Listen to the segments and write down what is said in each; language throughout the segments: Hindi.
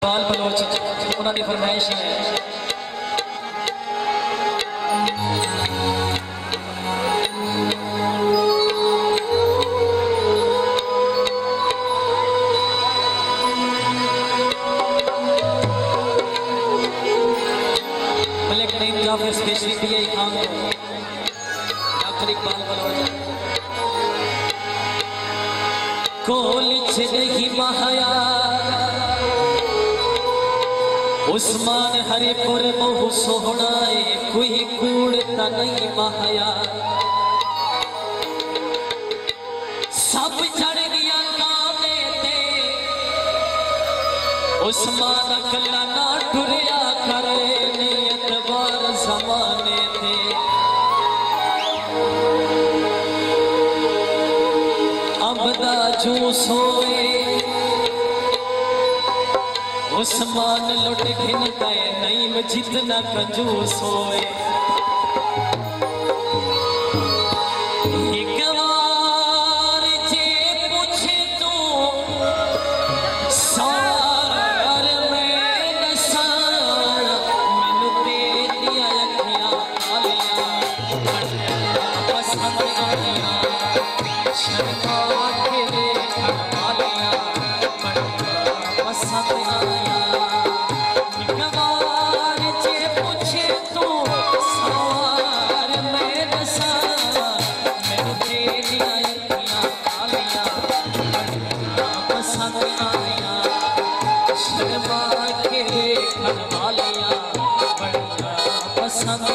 बाल बलोच उन्होंने फरमाइश है मलिक नईम जाफर स्पेशली दिए खान डॉक्टर इकबाल बलोच कोलिच नहीं महाया उस्मान हरिपुर बहु सोहणाए कोई कूड़ता नहीं महाया सब चढ़ गया कामे ते उस्मान कला ना टुरिया करे नियत बार जमाने ते अबदा जू सोए उस्मान लुट घिन गए नईम जितना कंजूस होए गवार जे पूछे तो सार में नसार मैनू तेरिया अखियां कालियां पसंद आईयां शर्मा के देखण वालियां पसंद आईयां पसंद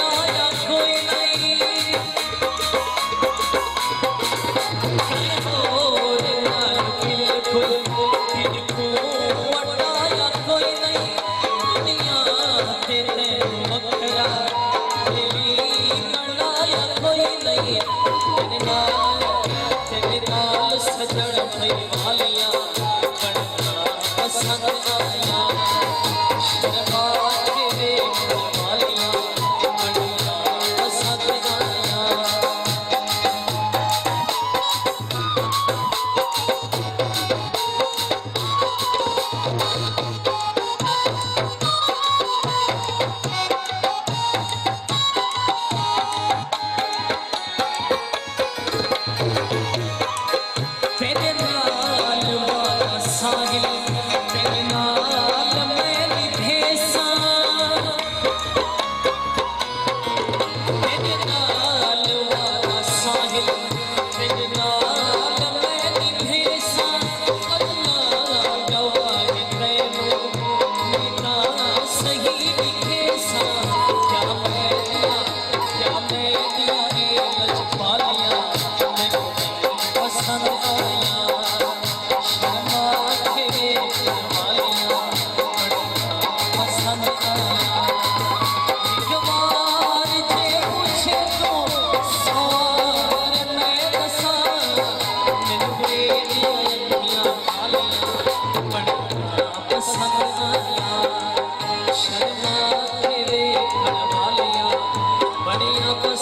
आया कोई नहीं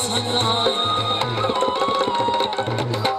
सजाए